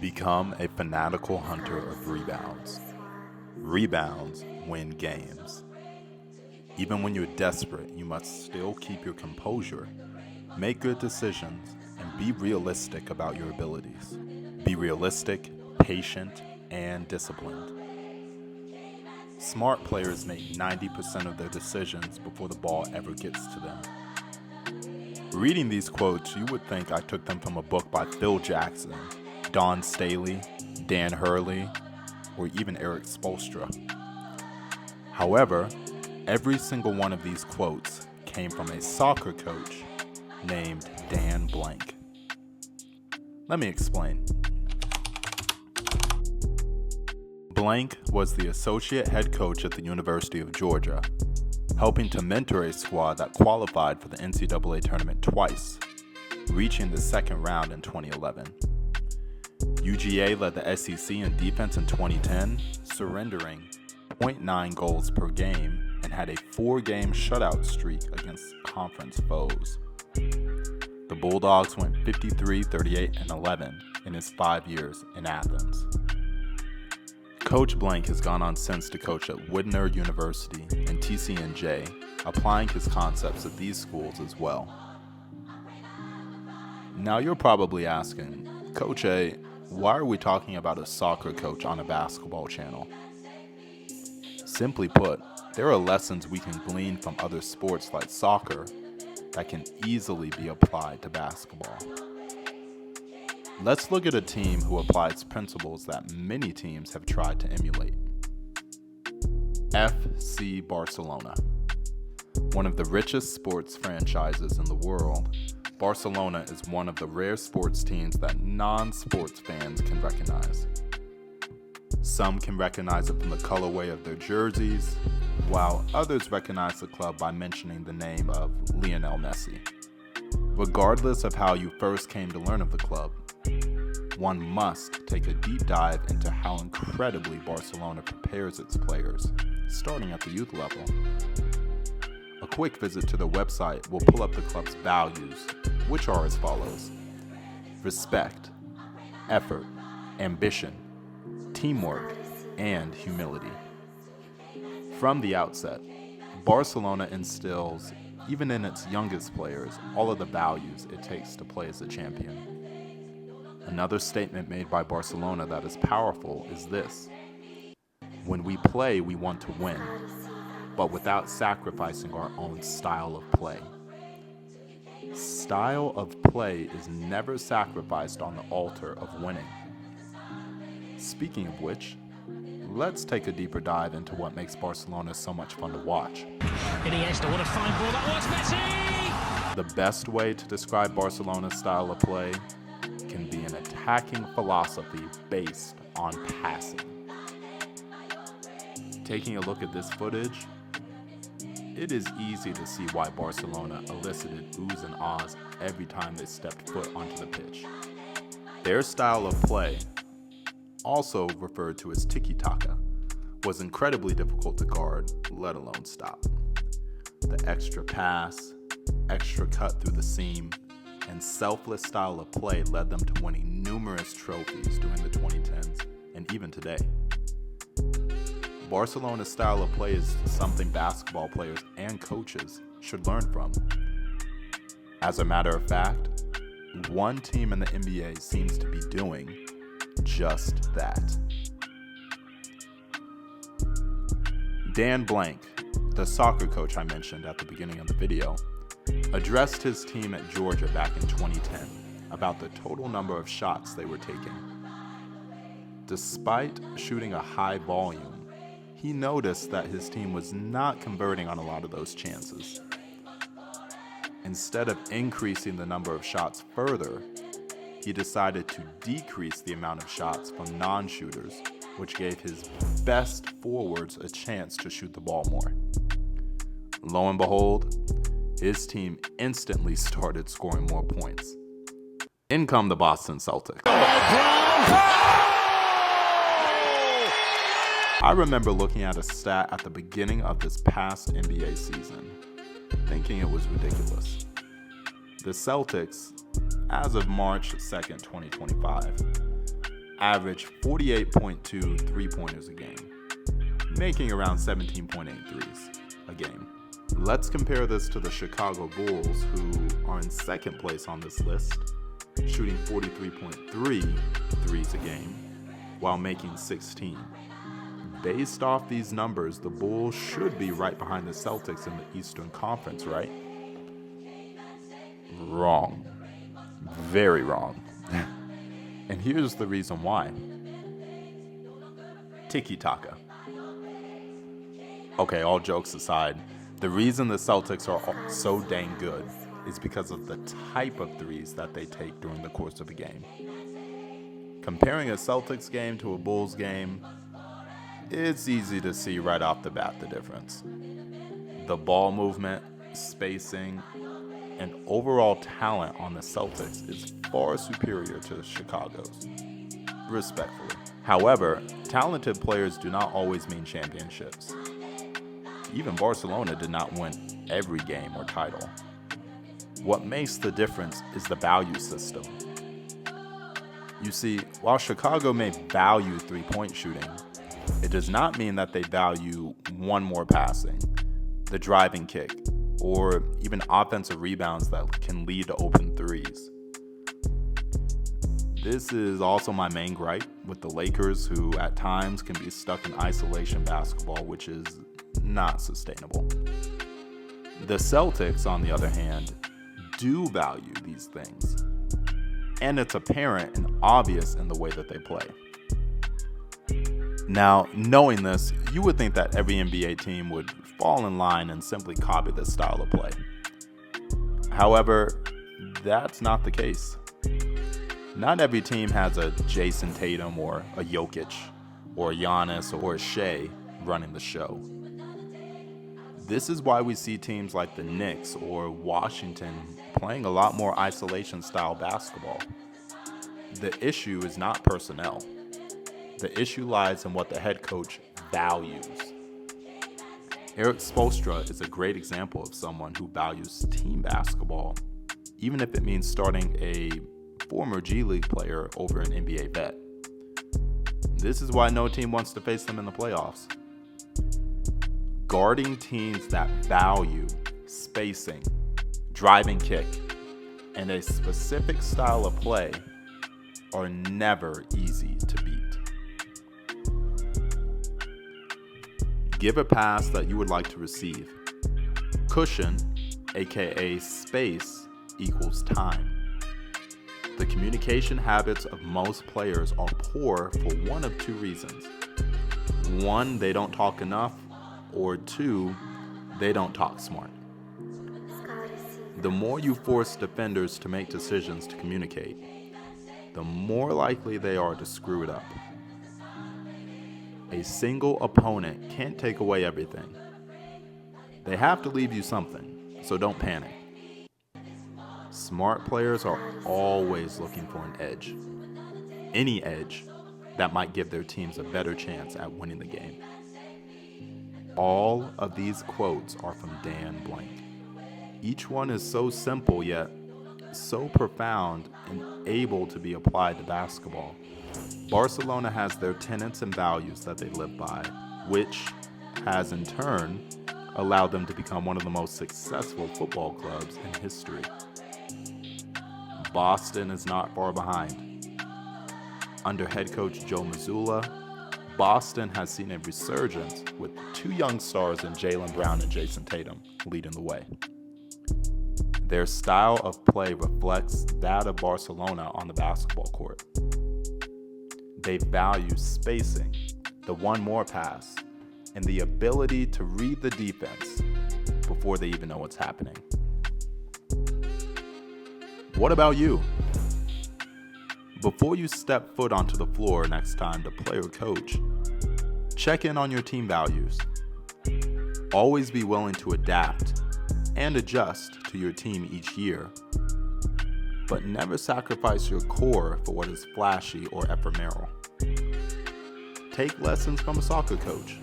Become a fanatical hunter of rebounds. Rebounds win games. Even when you're desperate, you must still keep your composure, make good decisions, and be realistic about your abilities. Be realistic, patient, and disciplined. Smart players make 90% of their decisions before the ball ever gets to them. Reading these quotes, you would think I took them from a book by Phil Jackson, Don STALEY, Dan HURLEY, or even ERIK SPOELSTRA. However, every single one of these quotes came from a soccer coach named Dan Blank. Let me explain. Blank was the associate head coach at the University of Georgia, helping to mentor a squad that qualified for the NCAA tournament twice, reaching the second round in 2011. UGA led the SEC in defense in 2010, surrendering 0.9 goals per game and had a 4-game shutout streak against conference foes. The Bulldogs went 53, 38, and 11 in his 5 years in Athens. Coach Blank has gone on since to coach at Widener University and TCNJ, applying his concepts at these schools as well. Now you're probably asking, Coach A, why are we talking about a soccer coach on a basketball channel? Simply put, there are lessons we can glean from other sports like soccer that can easily be applied to basketball. Let's look at a team who applies principles that many teams have tried to emulate. FC Barcelona. One of the richest sports franchises in the world, Barcelona is one of the rare sports teams that non-sports fans can recognize. Some can recognize it from the colorway of their jerseys, while others recognize the club by mentioning the name of Lionel Messi. Regardless of how you first came to learn of the club, one must take a deep dive into how incredibly Barcelona prepares its players, starting at the youth level. A quick visit to their website will pull up the club's values, which are as follows: respect, effort, ambition, teamwork, and humility. From the outset, Barcelona instills, even in its youngest players, all of the values it takes to play as a champion. Another statement made by Barcelona that is powerful is this: when we play, we want to win, but without sacrificing our own style of play. Style of play is never sacrificed on the altar of winning. Speaking of which, let's take a deeper dive into what makes Barcelona so much fun to watch. Iniesta, what a fine ball that was, Messi! The best way to describe Barcelona's style of play can be an attacking philosophy based on passing. Taking a look at this footage, it is easy to see why Barcelona elicited oohs and ahs every time they stepped foot onto the pitch. Their style of play, also referred to as tiki-taka, was incredibly difficult to guard, let alone stop. The extra pass, extra cut through the seam, and selfless style of play led them to winning numerous trophies during the 2010s and even today. Barcelona's style of play is something basketball players and coaches should learn from. As a matter of fact, one team in the NBA seems to be doing just that. Dan Blank, the soccer coach I mentioned at the beginning of the video, addressed his team at Georgia back in 2010 about the total number of shots they were taking. Despite shooting a high volume, he noticed that his team was not converting on a lot of those chances. Instead of increasing the number of shots further, he decided to decrease the amount of shots from non-shooters, which gave his best forwards a chance to shoot the ball more. Lo and behold, his team instantly started scoring more points. In come the Boston Celtics. I remember looking at a stat at the beginning of this past NBA season, thinking it was ridiculous. The Celtics, as of March 2nd, 2025, average 48.2 three-pointers a game, making around 17.8 threes a game. Let's compare this to the Chicago Bulls, who are in second place on this list, shooting 43.3 threes a game while making 16. Based off these numbers, the Bulls should be right behind the Celtics in the Eastern Conference, right? Wrong. Very wrong. And here's the reason why. Tiki-taka. Okay, all jokes aside, the reason the Celtics are so dang good is because of the type of threes that they take during the course of a game. Comparing a Celtics game to a Bulls game, it's easy to see right off the bat the difference. The ball movement, spacing, and overall talent on the Celtics is far superior to Chicago's, respectfully. However, talented players do not always mean championships. Even Barcelona did not win every game or title. What makes the difference is the value system. You see, while Chicago may value three-point shooting, it does not mean that they value one more passing, the driving kick, or even offensive rebounds that can lead to open threes. This is also my main gripe with the Lakers, who at times can be stuck in isolation basketball, which is not sustainable. The Celtics, on the other hand, do value these things, and it's apparent and obvious in the way that they play. Now, knowing this, you would think that every NBA team would fall in line and simply copy this style of play. However, that's not the case. Not every team has a Jason Tatum or a Jokic or a Giannis or a Shea running the show. This is why we see teams like the Knicks or Washington playing a lot more isolation-style basketball. The issue is not personnel. The issue lies in what the head coach values. ERIK SPOELSTRA is a great example of someone who values team basketball, even if it means starting a former G League player over an NBA vet. This is why no team wants to face them in the playoffs. Guarding teams that value spacing, driving kick, and a specific style of play are never easy to beat. Give a pass that you would like to receive. Cushion, aka space, equals time. The communication habits of most players are poor for one of two reasons. One, they don't talk enough, or two, they don't talk smart. The more you force defenders to make decisions to communicate, the more likely they are to screw it up. A single opponent can't take away everything. They have to leave you something, so don't panic. Smart players are always looking for an edge. Any edge that might give their teams a better chance at winning the game. All of these quotes are from Dan Blank. Each one is so simple yet so profound and able to be applied to basketball. Barcelona has their tenets and values that they live by, which has in turn allowed them to become one of the most successful football clubs in history. Boston is not far behind. Under head coach Joe Mazzulla, Boston has seen a resurgence with two young stars in Jaylen Brown and Jason Tatum leading the way. Their style of play reflects that of Barcelona on the basketball court. They value spacing, the one more pass, and the ability to read the defense before they even know what's happening. What about you? Before you step foot onto the floor next time to play or coach, check in on your team values. Always be willing to adapt and adjust to your team each year, but never sacrifice your core for what is flashy or ephemeral. Take lessons from a soccer coach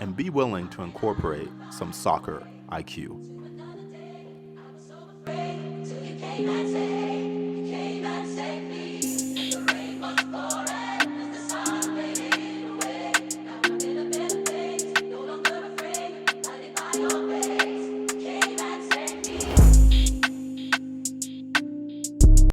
and be willing to incorporate some soccer IQ.